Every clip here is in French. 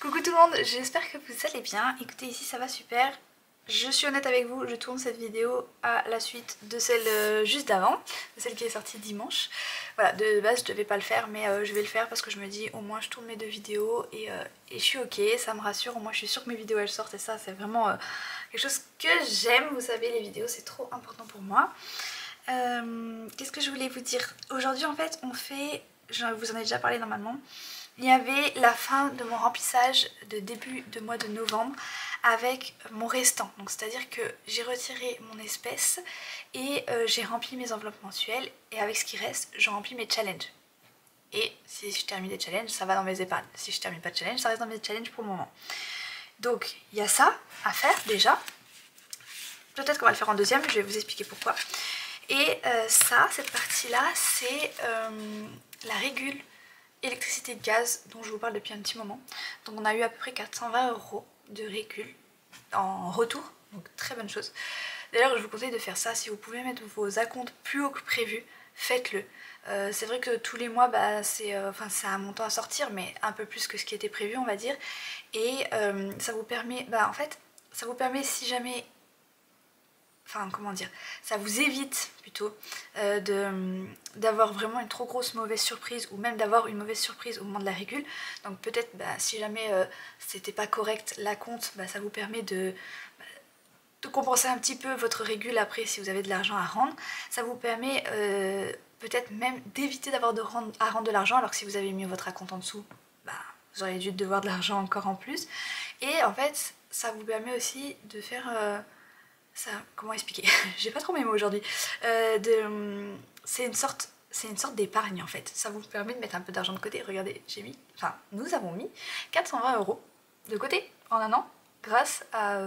Coucou tout le monde, j'espère que vous allez bien. Écoutez, ici ça va super. Je suis honnête avec vous, je tourne cette vidéo à la suite de celle juste d'avant, de celle qui est sortie dimanche. Voilà, de base je devais pas le faire, mais je vais le faire parce que je me dis au moins je tourne mes deux vidéos et je suis ok, ça me rassure, au moins je suis sûre que mes vidéos elles sortent et ça c'est vraiment quelque chose que j'aime. Vous savez, les vidéos c'est trop important pour moi. Qu'est-ce que je voulais vous dire? Aujourd'hui en fait on fait, je vous en ai déjà parlé normalement, il y avait la fin de mon remplissage de début de mois de novembre avec mon restant. Donc c'est-à-dire que j'ai retiré mon espèce et j'ai rempli mes enveloppes mensuelles et avec ce qui reste, je remplis mes challenges. Et si je termine des challenges, ça va dans mes épargnes. Si je termine pas de challenge, ça reste dans mes challenges pour le moment. Donc il y a ça à faire déjà. Peut-être qu'on va le faire en deuxième, je vais vous expliquer pourquoi. Et ça, cette partie-là, c'est la régule électricité de gaz dont je vous parle depuis un petit moment. Donc on a eu à peu près 420 € de régule en retour, donc très bonne chose. D'ailleurs je vous conseille de faire ça, si vous pouvez mettre vos acomptes plus haut que prévu, faites-le. C'est vrai que tous les mois bah, c'est un montant à sortir, mais un peu plus que ce qui était prévu on va dire. Et ça vous permet, en fait, ça vous permet si jamais... Enfin, comment dire, ça vous évite plutôt d'avoir vraiment une trop grosse mauvaise surprise ou même d'avoir une mauvaise surprise au moment de la régule. Donc peut-être si jamais c'était pas correct l'acompte, ça vous permet de compenser un petit peu votre régule après si vous avez de l'argent à rendre. Ça vous permet peut-être même d'éviter d'avoir à rendre de l'argent, alors que si vous avez mis votre acompte en dessous, vous auriez dû devoir de l'argent encore en plus. Et en fait, ça vous permet aussi de faire... ça, comment expliquer? J'ai pas trop mes mots aujourd'hui. C'est une sorte d'épargne en fait. Ça vous permet de mettre un peu d'argent de côté. Regardez, nous avons mis 420 € de côté en un an grâce à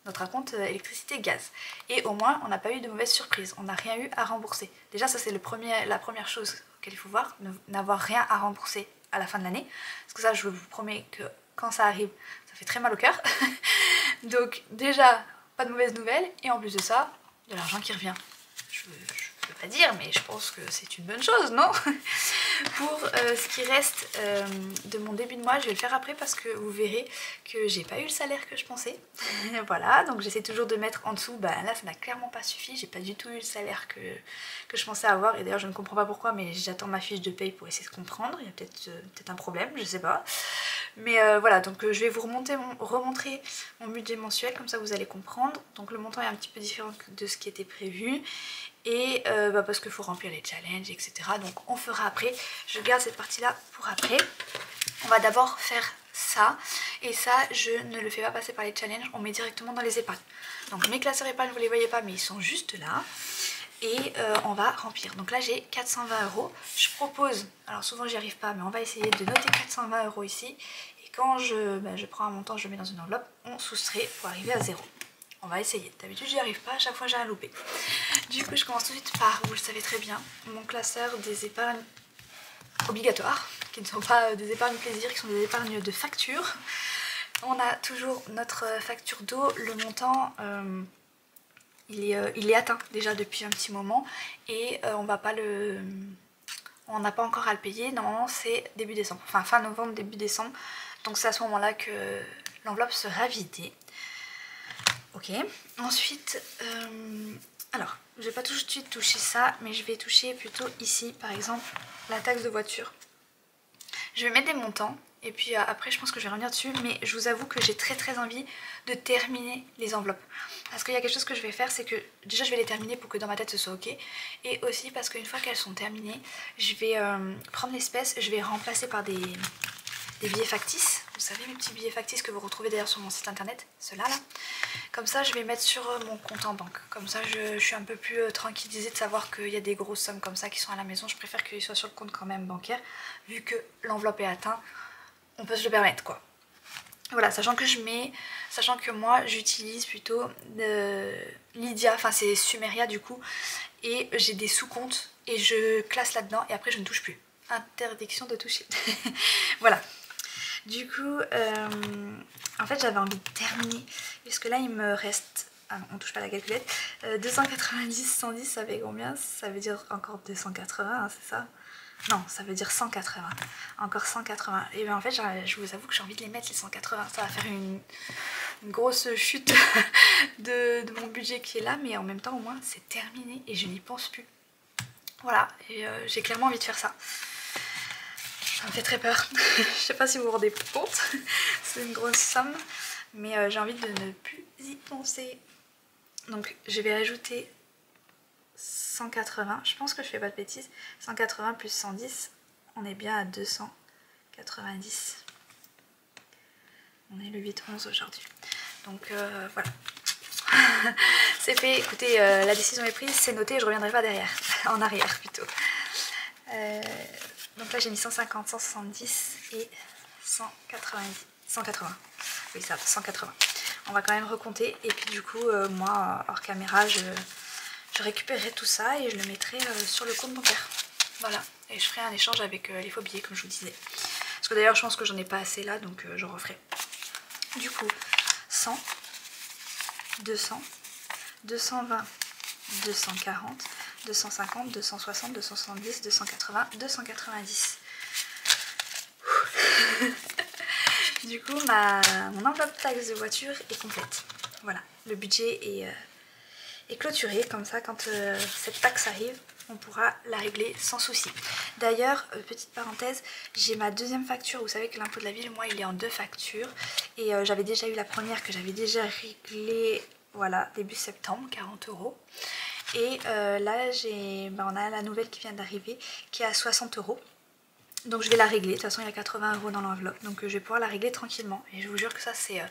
notre acompte électricité-gaz. Et au moins, on n'a pas eu de mauvaise surprise. On n'a rien eu à rembourser. Déjà, ça c'est la première chose qu'il faut voir, n'avoir rien à rembourser à la fin de l'année. Parce que ça, je vous promets que quand ça arrive, ça fait très mal au cœur. Donc déjà, pas de mauvaises nouvelles, et en plus de ça, de l'argent qui revient. Je peux pas dire, mais je pense que c'est une bonne chose, non? Pour ce qui reste de mon début de mois, je vais le faire après parce que vous verrez que j'ai pas eu le salaire que je pensais. Voilà, donc j'essaie toujours de mettre en dessous, là ça n'a clairement pas suffi, j'ai pas du tout eu le salaire que je pensais avoir, et d'ailleurs je ne comprends pas pourquoi, mais j'attends ma fiche de paye pour essayer de comprendre, il y a peut-être un problème, je sais pas. Mais voilà, donc je vais vous remontrer mon budget mensuel, comme ça vous allez comprendre. Donc le montant est un petit peu différent de ce qui était prévu. Et parce qu'il faut remplir les challenges, etc. Donc on fera après. Je garde cette partie-là pour après. On va d'abord faire ça. Et ça, je ne le fais pas passer par les challenges. On met directement dans les épargnes. Donc mes classeurs épargnes, vous les voyez pas, mais ils sont juste là. Et on va remplir. Donc là j'ai 420 €. Je propose, alors souvent j'y arrive pas, mais on va essayer de noter 420 € ici. Et quand je prends un montant, je le mets dans une enveloppe, on soustrait pour arriver à 0. On va essayer. D'habitude j'y arrive pas, à chaque fois j'ai un loupé. Du coup je commence tout de suite par, vous le savez très bien, mon classeur des épargnes obligatoires, qui ne sont pas des épargnes plaisir, qui sont des épargnes de facture. On a toujours notre facture d'eau, le montant... il est atteint déjà depuis un petit moment et on n'a pas encore à le payer. Normalement c'est début décembre, enfin fin novembre, début décembre. Donc c'est à ce moment-là que l'enveloppe sera vidée. Ok, ensuite, alors je vais pas tout de suite toucher ça, mais je vais toucher plutôt ici par exemple la taxe de voiture. Je vais mettre des montants. Et puis après je pense que je vais revenir dessus, mais je vous avoue que j'ai très envie de terminer les enveloppes. Parce qu'il y a quelque chose que je vais faire, c'est que déjà je vais les terminer pour que dans ma tête ce soit ok. Et aussi parce qu'une fois qu'elles sont terminées, je vais prendre l'espèce, je vais remplacer par des billets factices. Vous savez, mes petits billets factices que vous retrouvez d'ailleurs sur mon site internet, ceux-là là. Comme ça je vais mettre sur mon compte en banque. Comme ça je suis un peu plus tranquillisée de savoir qu'il y a des grosses sommes comme ça qui sont à la maison. Je préfère qu'ils soient sur le compte quand même bancaire, vu que l'enveloppe est atteinte. On peut se le permettre quoi. Voilà, sachant que moi j'utilise plutôt Lydia, enfin c'est Sumeria du coup, et j'ai des sous-comptes et je classe là-dedans et après je ne touche plus. Interdiction de toucher. Voilà. Du coup, en fait j'avais envie de terminer, puisque là il me reste, on touche pas la calculette, 290, 110 ça fait combien? Ça veut dire encore 280, hein, c'est ça? Non, ça veut dire 180. Encore 180. Et bien en fait, je vous avoue que j'ai envie de les mettre les 180. Ça va faire une grosse chute de mon budget qui est là. Mais en même temps, au moins, c'est terminé et je n'y pense plus. Voilà, et j'ai clairement envie de faire ça. Ça me fait très peur. Je sais pas si vous vous rendez compte. C'est une grosse somme. Mais j'ai envie de ne plus y penser. Donc je vais ajouter 180, je pense que je fais pas de bêtises, 180 plus 110, on est bien à 290. On est le 8-11 aujourd'hui. Donc voilà. C'est fait, écoutez, la décision est prise, c'est noté, je reviendrai pas derrière, en arrière plutôt. Donc là j'ai mis 150, 170 et 190, 180. Oui ça, 180. On va quand même recompter et puis du coup moi hors caméra je récupérerai tout ça et je le mettrai sur le compte bancaire. Voilà, et je ferai un échange avec les faux billets comme je vous disais. Parce que d'ailleurs je pense que j'en ai pas assez là donc je referai. Du coup 100, 200, 220, 240, 250, 260, 270, 280, 290. Du coup mon enveloppe taxe de voiture est complète. Voilà, le budget est clôturé, comme ça quand cette taxe arrive on pourra la régler sans souci. D'ailleurs, petite parenthèse, j'ai ma deuxième facture, vous savez que l'impôt de la ville, moi il est en 2 factures et j'avais déjà eu la première que j'avais déjà réglée, voilà, début septembre, 40 €. Et là on a la nouvelle qui vient d'arriver qui est à 60 €. Donc je vais la régler, de toute façon il y a 80 € dans l'enveloppe, donc je vais pouvoir la régler tranquillement. Et je vous jure que ça c'est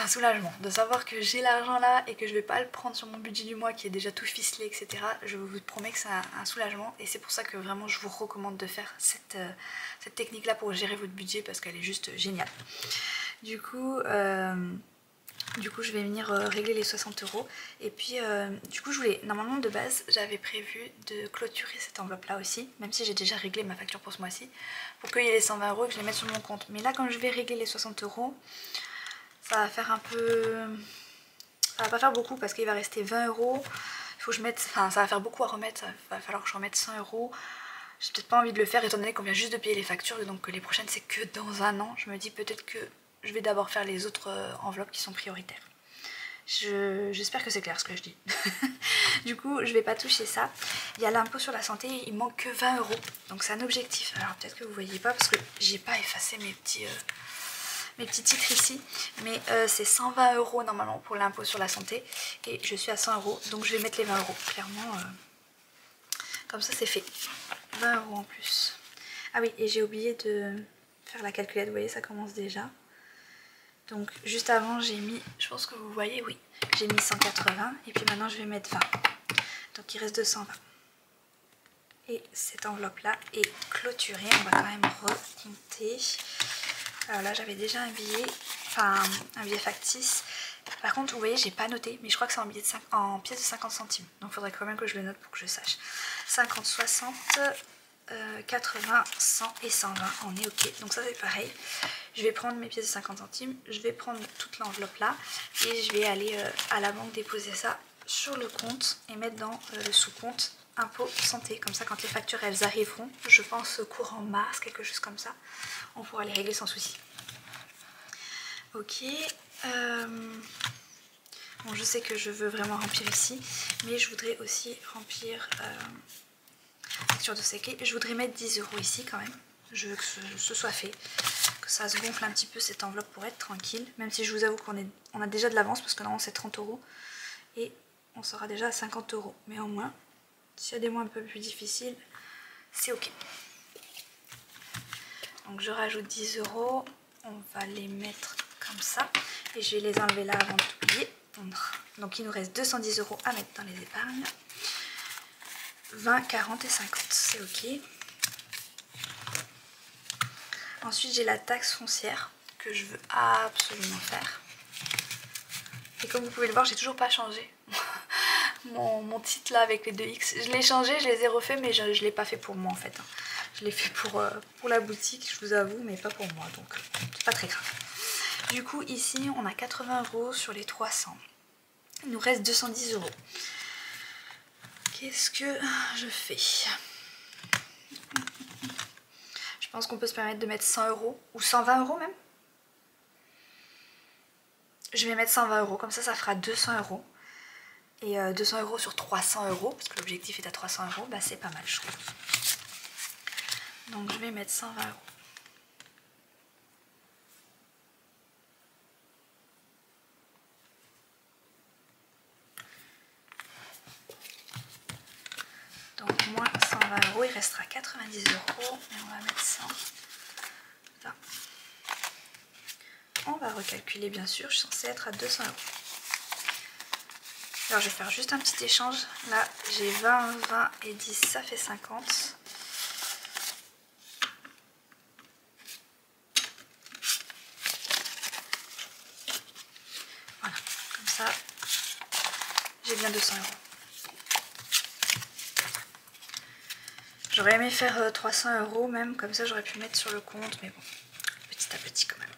un soulagement de savoir que j'ai l'argent là et que je vais pas le prendre sur mon budget du mois qui est déjà tout ficelé, etc. Je vous promets que c'est un soulagement et c'est pour ça que vraiment je vous recommande de faire cette technique là pour gérer votre budget parce qu'elle est juste géniale. Du coup je vais venir régler les 60 € et puis du coup normalement de base j'avais prévu de clôturer cette enveloppe là aussi, même si j'ai déjà réglé ma facture pour ce mois-ci, pour qu'il y ait les 120 € et que je les mette sur mon compte. Mais là quand je vais régler les 60 €, ça va faire un peu... ça va pas faire beaucoup parce qu'il va rester 20 €. Il faut que je mette... Enfin ça va faire beaucoup à remettre, ça va falloir que je remette 100 €. J'ai peut-être pas envie de le faire étant donné qu'on vient juste de payer les factures et donc que les prochaines c'est que dans un an. Je me dis peut-être que je vais d'abord faire les autres enveloppes qui sont prioritaires. J'espère que c'est clair ce que je dis. Du coup je vais pas toucher ça. Il y a l'impôt sur la santé, il manque que 20 €. Donc c'est un objectif. Alors peut-être que vous voyez pas parce que j'ai pas effacé mes petits titres ici, mais c'est 120 € normalement pour l'impôt sur la santé et je suis à 100 €, donc je vais mettre les 20 €, clairement, comme ça c'est fait. 20 € en plus. Ah oui, et j'ai oublié de faire la calculette, vous voyez ça commence déjà. Donc juste avant j'ai mis, je pense que vous voyez, oui, j'ai mis 180 et puis maintenant je vais mettre 20. Donc il reste 220. Et cette enveloppe là est clôturée, on va quand même recompter. Alors là j'avais déjà un billet, enfin un billet factice. Par contre vous voyez j'ai pas noté, mais je crois que c'est en pièces de 50 centimes. Donc il faudrait quand même que je le note pour que je sache. 50, 60, 80, 100 et 120, on est ok. Donc ça c'est pareil. Je vais prendre mes pièces de 50 centimes, je vais prendre toute l'enveloppe là et je vais aller à la banque déposer ça sur le compte et mettre dans le sous-compte impôt santé. Comme ça quand les factures elles arriveront, je pense courant mars, quelque chose comme ça, on pourra les régler sans souci. Ok. Bon, je sais que je veux vraiment remplir ici, mais je voudrais aussi remplir facture de séqué. Je voudrais mettre 10 € ici quand même. Je veux que ce soit fait, que ça se gonfle un petit peu cette enveloppe pour être tranquille. Même si je vous avoue qu'on a déjà de l'avance parce que normalement c'est 30 € et on sera déjà à 50 €. Mais au moins, s'il y a des mois un peu plus difficiles, c'est ok. Donc je rajoute 10 €, on va les mettre comme ça et je vais les enlever là avant de tout plier. Donc il nous reste 210 € à mettre dans les épargnes. 20, 40 et 50, c'est ok. Ensuite j'ai la taxe foncière que je veux absolument faire. Et comme vous pouvez le voir, j'ai toujours pas changé mon titre là avec les 2X. Je l'ai changé, je les ai refaits, mais je l'ai pas fait pour moi en fait. Je l'ai fait pour la boutique, je vous avoue, mais pas pour moi, donc c'est pas très grave. Du coup ici on a 80 € sur les 300. Il nous reste 210 €. Qu'est-ce que je fais? pense qu'on peut se permettre de mettre 100 € ou 120 € même. Je vais mettre 120 €, comme ça fera 200 €. Et 200 € sur 300 €, parce que l'objectif est à 300 €, bah c'est pas mal je trouve. Donc je vais mettre 120 €. Donc moins 120 €, il restera 90 €, et on va mettre 100. Enfin, on va recalculer bien sûr, je suis censée être à 200 €. Alors je vais faire juste un petit échange. Là j'ai 20, 20 et 10, ça fait 50. Voilà, comme ça j'ai bien 200 €. J'aurais aimé faire 300 € même, comme ça j'aurais pu mettre sur le compte, mais bon, petit à petit quand même.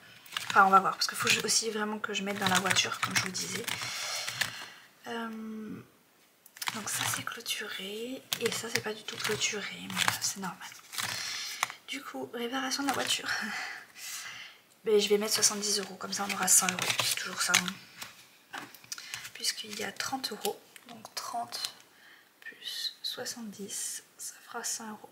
Enfin on va voir, parce qu'il faut aussi vraiment que je mette dans la voiture, comme je vous disais. Donc ça c'est clôturé, et ça c'est pas du tout clôturé, mais c'est normal. Du coup, réparation de la voiture. Mais je vais mettre 70 €, comme ça on aura 100 €, c'est toujours ça. Hein. Puisqu'il y a 30 €, donc 30 plus 70, ça fera 100 €.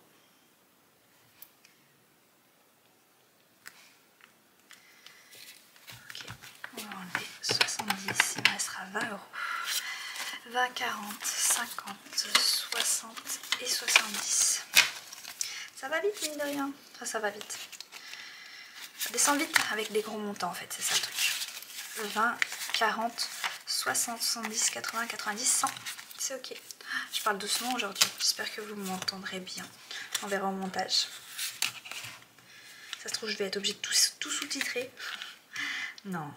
Ok, on va enlever 70, il me restera 20 €. 20, 40, 50, 60 et 70. Ça va vite mine de rien, enfin ça va vite. Ça descend vite avec des gros montants en fait, c'est ça le truc. 20, 40, 60, 70, 80, 90, 100. C'est ok. Je parle doucement aujourd'hui, j'espère que vous m'entendrez bien. On verra au montage. Ça se trouve je vais être obligée de tout sous-titrer. Non,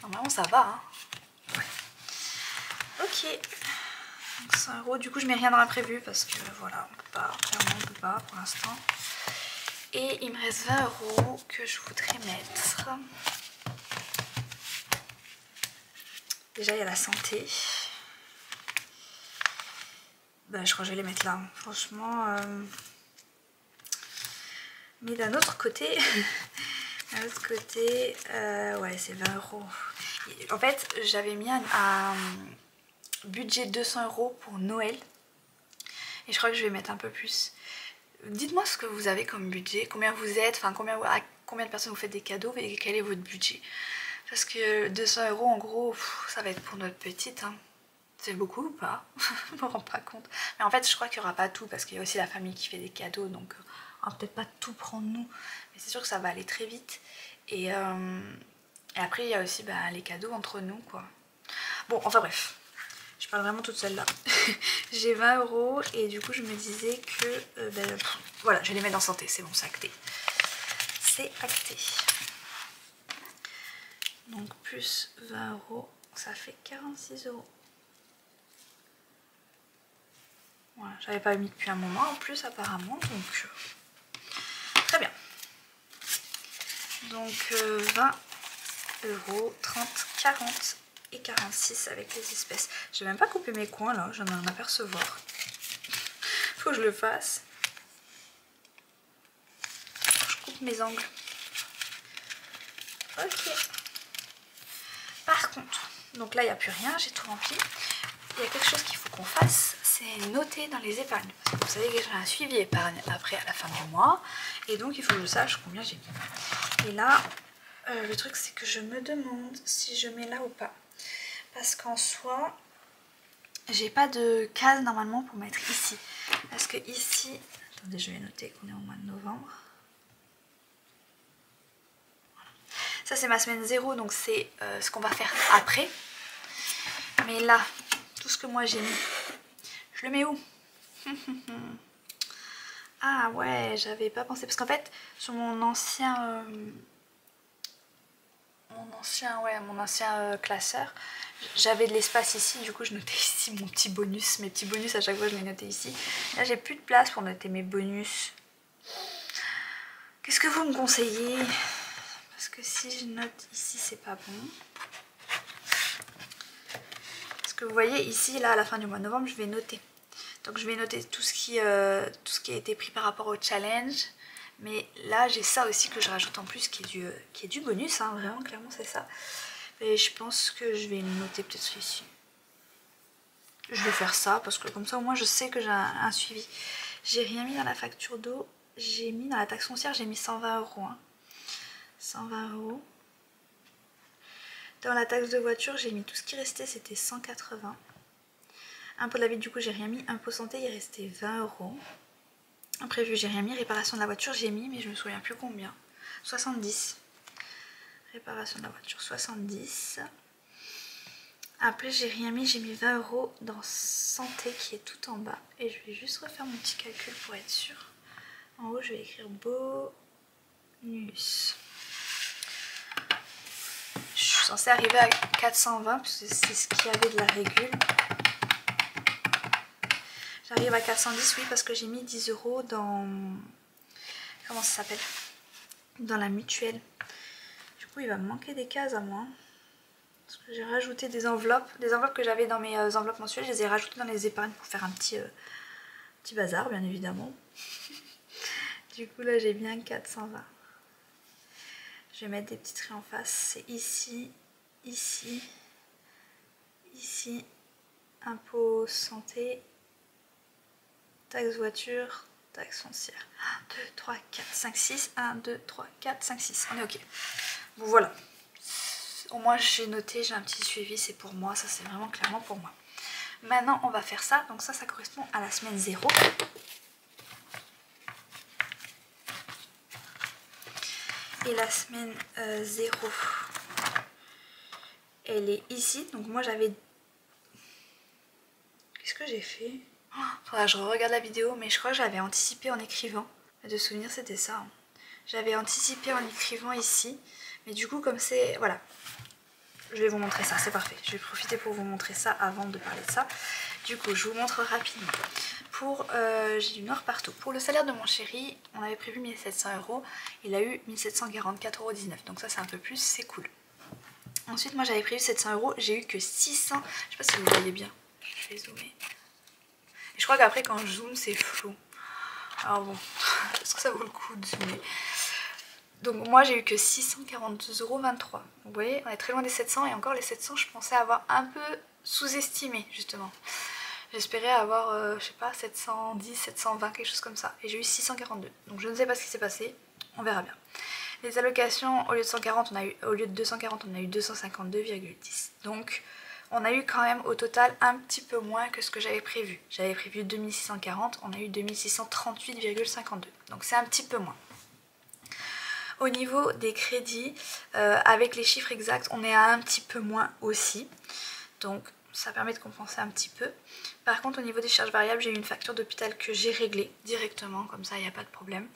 normalement ça va. Hein. Ouais. Ok. Donc 100 €, du coup je mets rien dans l'imprévu parce que voilà, on peut pas, clairement on peut pas pour l'instant. Et il me reste 20 € que je voudrais mettre. Déjà il y a la santé. Ben, je crois que je vais les mettre là, franchement. Mais d'un autre côté, ouais c'est 20 €. En fait j'avais mis un budget 200 € pour Noël. Et je crois que je vais mettre un peu plus. Dites-moi ce que vous avez comme budget, combien vous êtes, enfin à combien de personnes vous faites des cadeaux et quel est votre budget. Parce que 200 € en gros, ça va être pour notre petite. Hein. C'est beaucoup ou pas? Je me rends pas compte. Mais en fait je crois qu'il n'y aura pas tout parce qu'il y a aussi la famille qui fait des cadeaux. Donc on va peut-être pas tout prendre nous. Mais c'est sûr que ça va aller très vite. Et après il y a aussi les cadeaux entre nous quoi. Bon enfin bref. Je parle vraiment toute seule là. J'ai 20 € et du coup je me disais que voilà, je vais les mettre en santé, c'est bon, c'est acté. C'est acté. Donc plus 20 €, ça fait 46 €. Voilà, j'avais pas mis depuis un moment en plus apparemment, donc très bien. Donc 20 €, 30, 40 et 46 avec les espèces. Je vais même pas couper mes coins là, j'en ai un apercevoir. Faut que je le fasse. Je coupe mes angles. Ok. Par contre, donc là il n'y a plus rien, j'ai tout rempli. Il y a quelque chose qu'il faut qu'on fasse, c'est noter dans les épargnes. Parce que vous savez que j'ai un suivi épargne après à la fin du mois. Et donc il faut que je sache combien j'ai mis. Et là, le truc c'est que je me demande si je mets là ou pas. Parce qu'en soi, j'ai pas de case normalement pour mettre ici. Parce que ici, attendez je vais noter qu'on est au mois de novembre. Ça c'est ma semaine 0, donc c'est ce qu'on va faire après. Mais là, tout ce que moi j'ai mis, je le mets où? Ah ouais, j'avais pas pensé. Parce qu'en fait, sur mon ancien classeur, j'avais de l'espace ici. Du coup, je notais ici mon petit bonus. Mes petits bonus, à chaque fois, je les notais ici. Là, j'ai plus de place pour noter mes bonus. Qu'est-ce que vous me conseillez? Parce que si je note ici, c'est pas bon. Parce que vous voyez, ici, là, à la fin du mois de novembre, je vais noter. Donc je vais noter tout ce qui a été pris par rapport au challenge, Mais là j'ai ça aussi que je rajoute en plus qui est du bonus, hein, vraiment clairement c'est ça. Et je pense que je vais noter peut-être ici. Je vais faire ça parce que comme ça au moins je sais que j'ai un suivi. J'ai rien mis dans la facture d'eau, j'ai mis dans la taxe foncière, j'ai mis 120 €. Hein. 120 €. Dans la taxe de voiture, j'ai mis tout ce qui restait, c'était 180. Impôt de la ville, du coup, j'ai rien mis. Impôt santé, il restait 20 €. Imprévu, j'ai rien mis. Réparation de la voiture, j'ai mis, mais je me souviens plus combien. 70. Réparation de la voiture, 70. Après, j'ai rien mis. J'ai mis 20 € dans santé qui est tout en bas. Et je vais juste refaire mon petit calcul pour être sûre. En haut, je vais écrire bonus. Je suis censée arriver à 420 parce que c'est ce qu'il y avait de la régule. J'arrive à 410, oui, parce que j'ai mis 10 € dans... Comment ça s'appelle? Dans la mutuelle. Du coup, il va me manquer des cases à moi. Parce que j'ai rajouté des enveloppes. Des enveloppes que j'avais dans mes enveloppes mensuelles. Je les ai rajoutées dans les épargnes pour faire un petit bazar, bien évidemment. Du coup, là, j'ai bien 420. Je vais mettre des petits traits en face. C'est ici, ici, ici. Impôt santé. Taxe voiture, taxe foncière. 1, 2, 3, 4, 5, 6. 1, 2, 3, 4, 5, 6. On est ok. Bon voilà. Au moins j'ai noté, j'ai un petit suivi, c'est pour moi. Ça c'est vraiment clairement pour moi. Maintenant on va faire ça. Donc ça correspond à la semaine 0. Et la semaine 0, elle est ici. Donc moi j'avais... Qu'est-ce que j'ai fait? Faudra que je regarde la vidéo, mais je crois que j'avais anticipé en écrivant. De souvenir, c'était ça. Hein. J'avais anticipé en écrivant ici. Mais du coup, comme c'est... Voilà. Je vais vous montrer ça, c'est parfait. Je vais profiter pour vous montrer ça avant de parler de ça. Du coup, je vous montre rapidement. Pour... j'ai du noir partout. Pour le salaire de mon chéri, on avait prévu 1700 €. Il a eu 1744,19 €. Donc ça, c'est un peu plus, c'est cool. Ensuite, moi, j'avais prévu 700 €. J'ai eu que 600... Je sais pas si vous voyez bien. Je vais zoomer. Je crois qu'après quand je zoome c'est flou. Alors bon, est-ce que ça vaut le coup de zoomer? Donc moi j'ai eu que 642,23 €. Vous voyez, on est très loin des 700 et encore les 700 je pensais avoir un peu sous-estimé justement. J'espérais avoir, je sais pas, 710, 720, quelque chose comme ça. Et j'ai eu 642. Donc je ne sais pas ce qui s'est passé, on verra bien. Les allocations, au lieu de 140, au lieu de 240, on a eu 252,10. Donc on a eu quand même au total un petit peu moins que ce que j'avais prévu. J'avais prévu 2640, on a eu 2638,52. Donc c'est un petit peu moins. Au niveau des crédits, avec les chiffres exacts, on est à un petit peu moins aussi. Donc ça permet de compenser un petit peu. Par contre au niveau des charges variables, j'ai eu une facture d'hôpital que j'ai réglée directement, comme ça il n'y a pas de problème.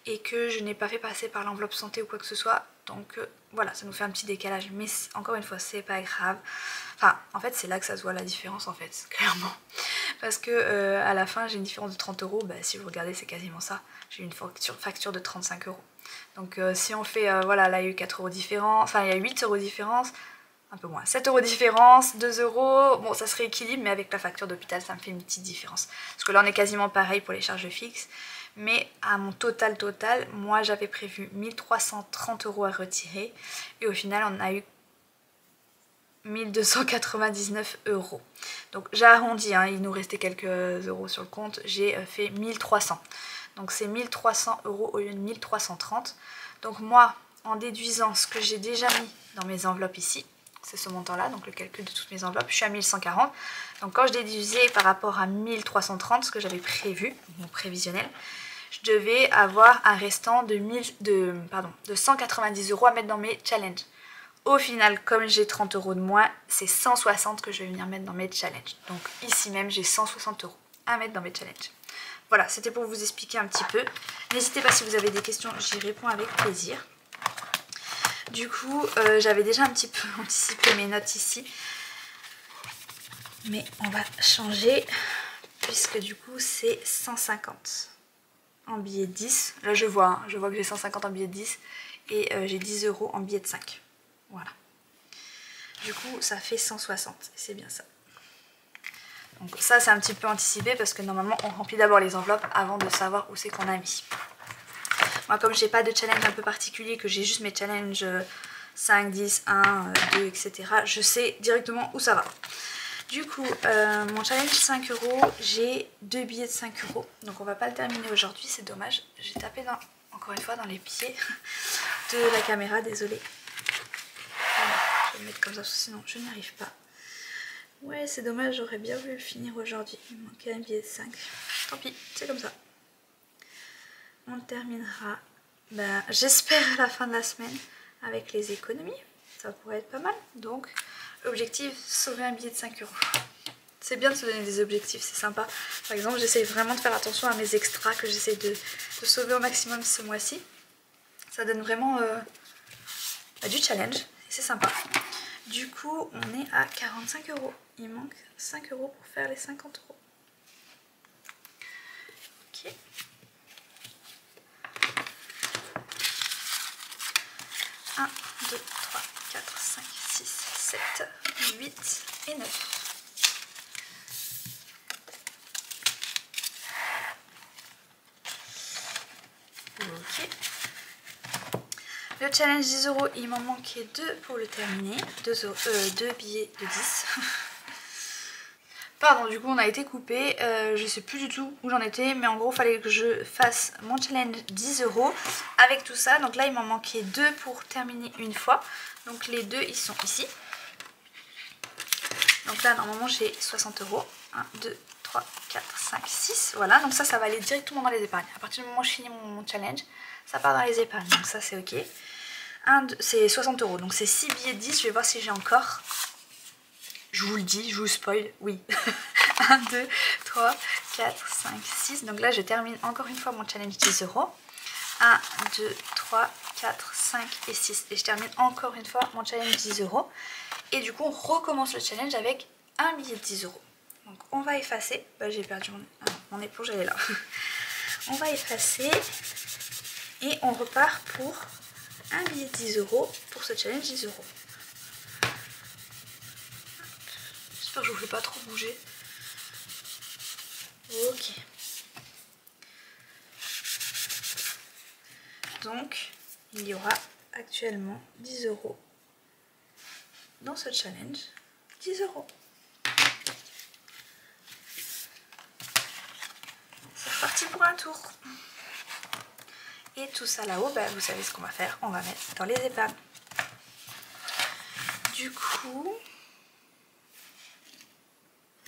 Et que je n'ai pas fait passer par l'enveloppe santé ou quoi que ce soit. Donc voilà, ça nous fait un petit décalage. Mais encore une fois, c'est pas grave. Enfin, en fait, c'est là que ça se voit la différence, en fait, clairement. Parce que à la fin, j'ai une différence de 30 €. Bah, si vous regardez, c'est quasiment ça. J'ai une facture de 35 €. Donc si on fait, voilà, là il y a eu 4 € différence. Enfin, il y a 8 € différence. Un peu moins. 7 € différence, 2 €. Bon, ça se rééquilibre, mais avec la facture d'hôpital, ça me fait une petite différence. Parce que là, on est quasiment pareil pour les charges fixes. Mais à mon total, moi j'avais prévu 1330 € à retirer. Et au final, on a eu 1299 €. Donc j'ai arrondi, hein, il nous restait quelques euros sur le compte. J'ai fait 1300. Donc c'est 1300 € au lieu de 1330. Donc moi, en déduisant ce que j'ai déjà mis dans mes enveloppes ici, c'est ce montant-là, donc le calcul de toutes mes enveloppes, je suis à 1140. Donc quand je déduisais par rapport à 1330, ce que j'avais prévu, mon prévisionnel, je devais avoir un restant de 190 € à mettre dans mes challenges. Au final, comme j'ai 30 € de moins, c'est 160 que je vais venir mettre dans mes challenges. Donc ici même, j'ai 160 € à mettre dans mes challenges. Voilà, c'était pour vous expliquer un petit peu. N'hésitez pas si vous avez des questions, j'y réponds avec plaisir. Du coup, j'avais déjà un petit peu anticipé mes notes ici. Mais on va changer, puisque du coup, c'est 150 en billet de 10. Là, je vois que j'ai 150 en billet de 10 et j'ai 10 € en billet de 5. Voilà. Du coup, ça fait 160, c'est bien ça. Donc ça, c'est un petit peu anticipé parce que normalement, on remplit d'abord les enveloppes avant de savoir où c'est qu'on a mis. Moi comme j'ai pas de challenge un peu particulier, que j'ai juste mes challenges 5, 10, 1, 2, etc. je sais directement où ça va. Du coup, mon challenge 5 €, j'ai 2 billets de 5 €. Donc on va pas le terminer aujourd'hui, c'est dommage. J'ai tapé encore une fois dans les pieds de la caméra, désolée. Voilà, je vais le mettre comme ça, parce que sinon je n'y arrive pas. Ouais, c'est dommage, j'aurais bien voulu le finir aujourd'hui. Il me manquait un billet de 5. Tant pis, c'est comme ça. On le terminera, j'espère à la fin de la semaine, avec les économies. Ça pourrait être pas mal. Donc, objectif, sauver un billet de 5 €. C'est bien de se donner des objectifs, c'est sympa. Par exemple, j'essaye vraiment de faire attention à mes extras que j'essaye de sauver au maximum ce mois-ci. Ça donne vraiment du challenge et c'est sympa. Du coup, on est à 45 €. Il manque 5 € pour faire les 50 €. Ok. Un, 2, 3, 4, 5, 6, 7, 8 et 9. Ok. Le challenge 10 €, il m'en manquait 2 pour le terminer. 2 billets de 10. Pardon, du coup on a été coupé. Je sais plus du tout où j'en étais, mais en gros il fallait que je fasse mon challenge 10 € avec tout ça. Donc là il m'en manquait 2 pour terminer une fois. Donc les 2 ils sont ici. Donc là normalement j'ai 60 €. 1, 2, 3, 4, 5, 6. Voilà, donc ça va aller directement dans les épargnes. À partir du moment où je finis mon challenge, ça part dans les épargnes. Donc ça c'est ok. C'est 60 €. Donc c'est 6 billets de 10. Je vais voir si j'ai encore. Je vous le dis, je vous spoil, oui. 1, 2, 3, 4, 5, 6. Donc là je termine encore une fois mon challenge 10 €. 1, 2, 3, 4, 5 et 6. Et je termine encore une fois mon challenge 10 €. Et du coup on recommence le challenge avec un billet de 10 €. Donc on va effacer. J'ai perdu mon éponge, elle est là. On va effacer. Et on repart pour un billet de 10 € pour ce challenge 10 €. J'espère que je vous fais pas trop bouger. Ok. Donc, il y aura actuellement 10 € dans ce challenge. 10 €. C'est reparti pour un tour. Et tout ça là-haut, vous savez ce qu'on va faire. On va mettre dans les épargnes. Du coup...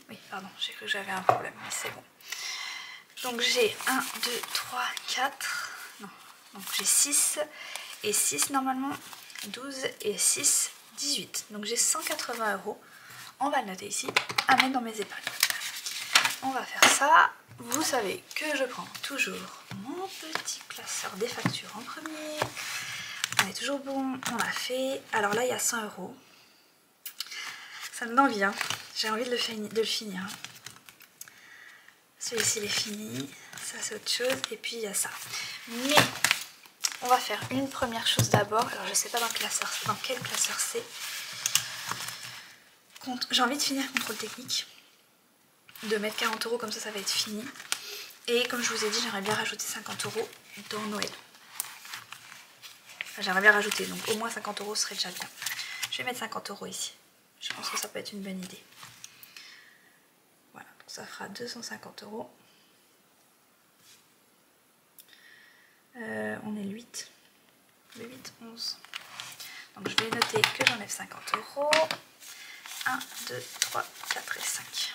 Oui, pardon, j'ai cru que j'avais un problème, mais c'est bon. Donc j'ai 1, 2, 3, 4... Non, donc j'ai 6 et 6 normalement, 12 et 6, 18. Donc j'ai 180 €, on va le noter ici, à mettre dans mes épargnes. On va faire ça. Vous savez que je prends toujours mon petit classeur des factures en premier. On est toujours bon, on l'a fait. Alors là il y a 100 €. Ça me donne envie, hein. J'ai envie de le finir. Celui-ci il est fini, ça c'est autre chose, et puis il y a ça. Mais on va faire une première chose d'abord. Alors je sais pas dans quel classeur c'est. J'ai envie de finir contrôle technique, de mettre 40 € comme ça va être fini. Et comme je vous ai dit, j'aimerais bien rajouter 50 € dans Noël. Enfin, j'aimerais bien rajouter, donc au moins 50 € serait déjà bien. Je vais mettre 50 € ici. Je pense que ça peut être une bonne idée. Voilà, donc ça fera 250 €. On est le 8. Le 8, 11. Donc je vais noter que j'enlève 50 €. 1, 2, 3, 4 et 5.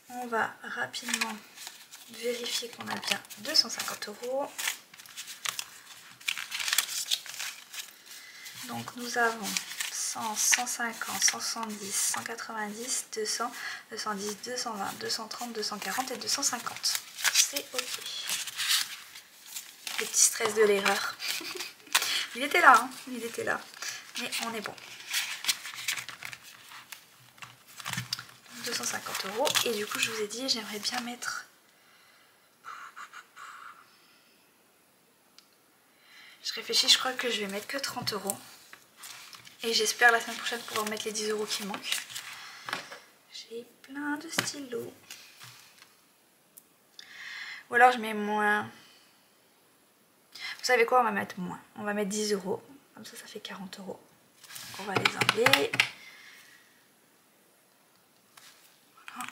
On va rapidement vérifier qu'on a bien 250 €. Donc nous avons 100, 150, 170, 190, 200, 210, 220, 230, 240 et 250. C'est ok. Le petit stress de l'erreur. Il était là, hein, il était là. Mais on est bon. 250 €. Et du coup, je vous ai dit, j'aimerais bien mettre... Je réfléchis, je crois que je vais mettre que 30 €. Et j'espère la semaine prochaine pouvoir mettre les 10 € qui manquent. J'ai plein de stylos. Ou alors je mets moins. Vous savez quoi, on va mettre moins. On va mettre 10 €. Comme ça, ça fait 40 €. On va les enlever. Voilà.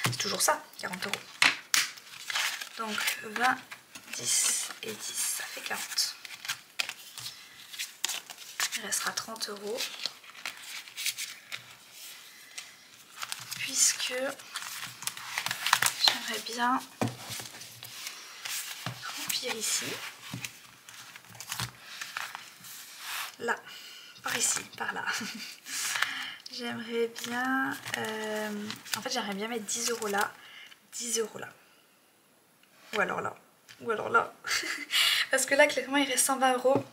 C'est toujours ça, 40 €. Donc 20, 10 et 10, ça fait 40. Il restera 30 €. Puisque j'aimerais bien remplir ici. Là, par ici, par là. J'aimerais bien... en fait, j'aimerais bien mettre 10 € là, 10 € là. Ou alors là. Ou alors là. Parce que là, clairement, il reste 120 €.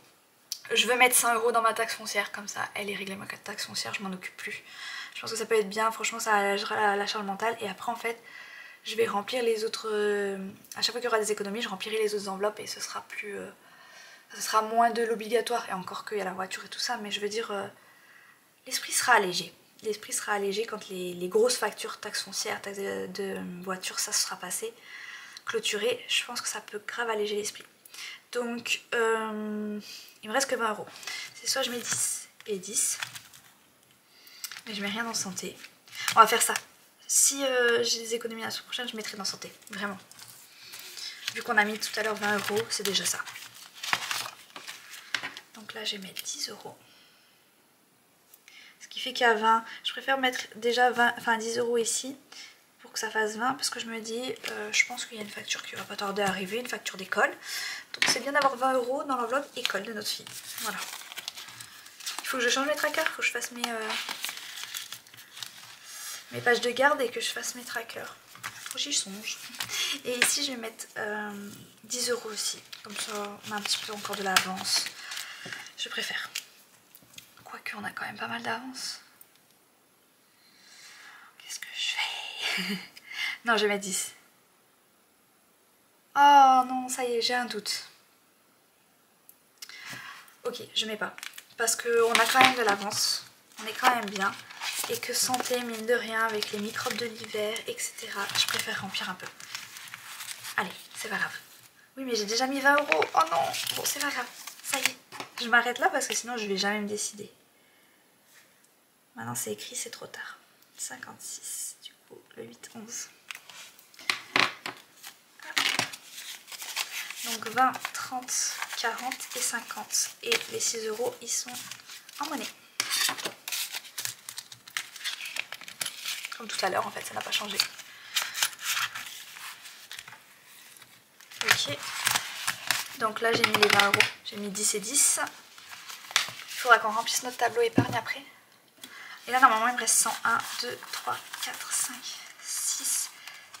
Je veux mettre 100 € dans ma taxe foncière, comme ça, elle est réglée, ma taxe foncière, je m'en occupe plus. Je pense que ça peut être bien, franchement, ça allégera la charge mentale. Et après, en fait, je vais remplir les autres... à chaque fois qu'il y aura des économies, je remplirai les autres enveloppes et ce sera plus... ce sera moins de l'obligatoire. Et encore qu'il y a la voiture et tout ça, mais je veux dire, l'esprit sera allégé. L'esprit sera allégé quand les grosses factures, taxes foncières, taxes de voiture, ça sera passé, clôturé. Je pense que ça peut grave alléger l'esprit. Donc, il me reste que 20 €. C'est soit je mets 10 et 10, mais je mets rien dans santé. On va faire ça. Si j'ai des économies la semaine prochaine, je mettrai dans santé. Vraiment. Vu qu'on a mis tout à l'heure 20 €, c'est déjà ça. Donc là, je vais mettre 10 €. Ce qui fait qu'à 20, je préfère mettre déjà 10 € ici pour que ça fasse 20, parce que je me dis, je pense qu'il y a une facture qui va pas tarder à arriver, une facture d'école. Donc c'est bien d'avoir 20 € dans l'enveloppe école de notre fille. Voilà. Il faut que je change mes trackers, il faut que je fasse mes pages de garde et que je fasse mes trackers. J'y songe. Et ici je vais mettre 10 € aussi. Comme ça on a un petit peu encore de l'avance. Je préfère. Quoique on a quand même pas mal d'avance. Qu'est-ce que je fais? Non, je vais mettre 10. Oh non, ça y est, j'ai un doute. Ok, je mets pas. Parce qu'on a quand même de l'avance. On est quand même bien. Et que santé, mine de rien, avec les microbes de l'hiver, etc. Je préfère remplir un peu. Allez, c'est pas grave. Oui, mais j'ai déjà mis 20 €. Oh non. Bon, c'est pas grave. Ça y est. Je m'arrête là parce que sinon je vais jamais me décider. Maintenant c'est écrit, c'est trop tard. 56, du coup, le 8, 11. Donc 20, 30, 40 et 50. Et les 6 € ils sont en monnaie. Comme tout à l'heure en fait, ça n'a pas changé. Ok. Donc là j'ai mis les 20 €. J'ai mis 10 et 10. Il faudra qu'on remplisse notre tableau épargne après. Et là normalement il me reste 101, 2, 3, 4, 5, 6,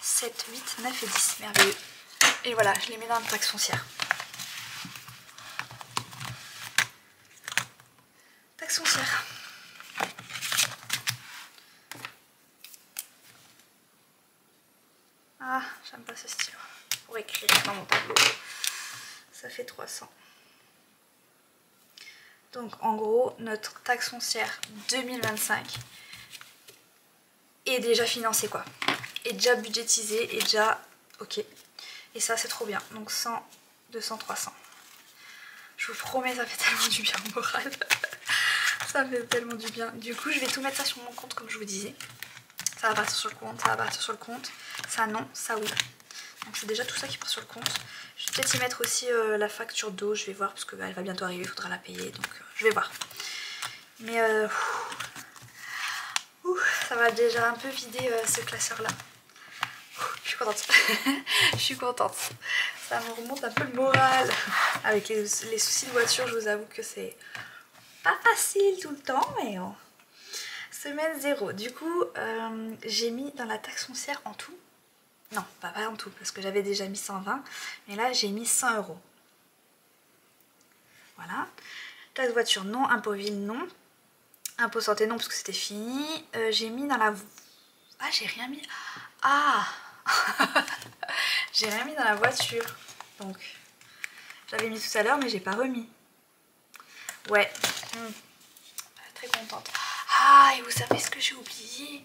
7, 8, 9 et 10. Merveilleux. Et voilà, je les mets dans la taxe foncière. Taxe foncière. Ah, j'aime pas ce stylo. Pour écrire dans mon tableau. Ça fait 300. Donc en gros, notre taxe foncière 2025 est déjà financée quoi. Est déjà budgétisée, est déjà ok. Et ça c'est trop bien. Donc 100, 200, 300. Je vous promets, ça fait tellement du bien au moral. Ça fait tellement du bien. Du coup, je vais tout mettre ça sur mon compte comme je vous disais. Ça va partir sur le compte, ça va partir sur le compte. Ça non, ça oui. Donc c'est déjà tout ça qui part sur le compte. Je vais peut-être y mettre aussi la facture d'eau, je vais voir parce qu'elle va bientôt arriver, il faudra la payer. Donc je vais voir. Mais ça va déjà un peu vider ce classeur là. Je suis contente. Je suis contente. Ça me remonte un peu le moral. Avec les soucis de voiture, je vous avoue que c'est pas facile tout le temps, mais bon. Semaine 0. Du coup, j'ai mis dans la taxe foncière en tout. Non, pas en tout, parce que j'avais déjà mis 120. Mais là, j'ai mis 100 €. Voilà. Taxe voiture, non. Impôt ville, non. Impôt santé, non, parce que c'était fini. J'ai mis dans la... Ah, j'ai rien mis... Ah j'ai rien mis dans la voiture. Donc, j'avais mis tout à l'heure, mais j'ai pas remis. Ouais. Très contente. Ah, et vous savez ce que j'ai oublié?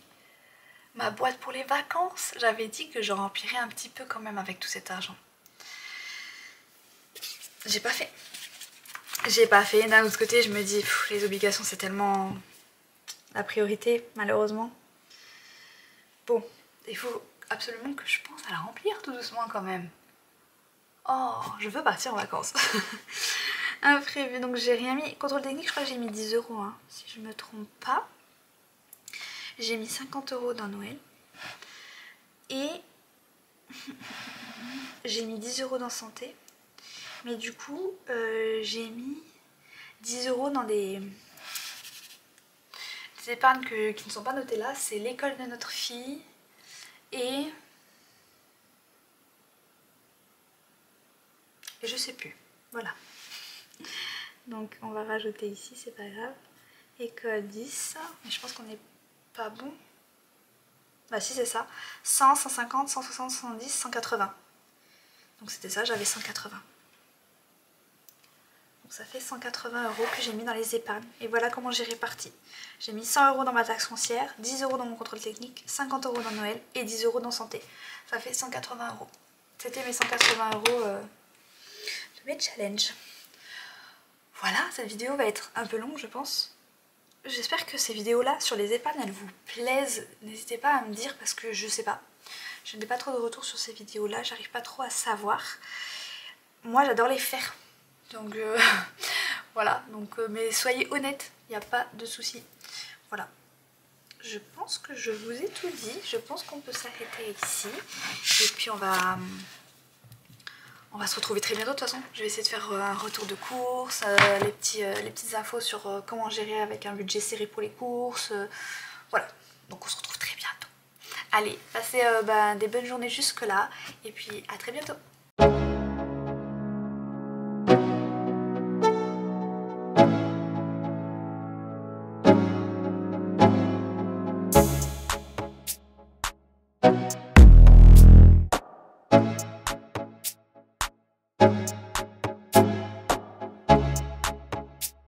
ma boîte pour les vacances. J'avais dit que je remplirais un petit peu quand même avec tout cet argent. J'ai pas fait. J'ai pas fait. D'un autre côté, je me dis, les obligations, c'est tellement la priorité, malheureusement. Bon, il faut absolument que je pense à la remplir tout doucement quand même. Oh, je veux partir en vacances. Imprévu, donc j'ai rien mis. Contrôle technique, je crois que j'ai mis 10 €, hein, si je me trompe pas. J'ai mis 50 € dans Noël. Et j'ai mis 10 € dans santé. Mais du coup, j'ai mis 10 € dans des épargnes qui ne sont pas notées là. C'est l'école de notre fille et je sais plus. Voilà. Donc on va rajouter ici, c'est pas grave. École 10, mais je pense qu'on n'est pas bon. Bah si, c'est ça. 100, 150, 160, 110, 180. Donc c'était ça, j'avais 180. Donc ça fait 180 € que j'ai mis dans les épargnes. Et voilà comment j'ai réparti. J'ai mis 100 € dans ma taxe foncière, 10 € dans mon contrôle technique, 50 € dans Noël et 10 € dans santé. Ça fait 180 €. C'était mes 180 € de mes challenges. Voilà, cette vidéo va être un peu longue je pense. J'espère que ces vidéos-là sur les épargnes, elles vous plaisent. N'hésitez pas à me dire parce que je sais pas. Je n'ai pas trop de retours sur ces vidéos-là, j'arrive pas trop à savoir. Moi j'adore les faire. Donc voilà, donc, mais soyez honnêtes, il n'y a pas de souci. Voilà. Je pense que je vous ai tout dit. Je pense qu'on peut s'arrêter ici. Et puis on va se retrouver très bientôt de toute façon. Je vais essayer de faire un retour de courses, les petites infos sur comment gérer avec un budget serré pour les courses. Voilà, donc on se retrouve très bientôt. Allez, passez des bonnes journées jusque là. Et puis à très bientôt.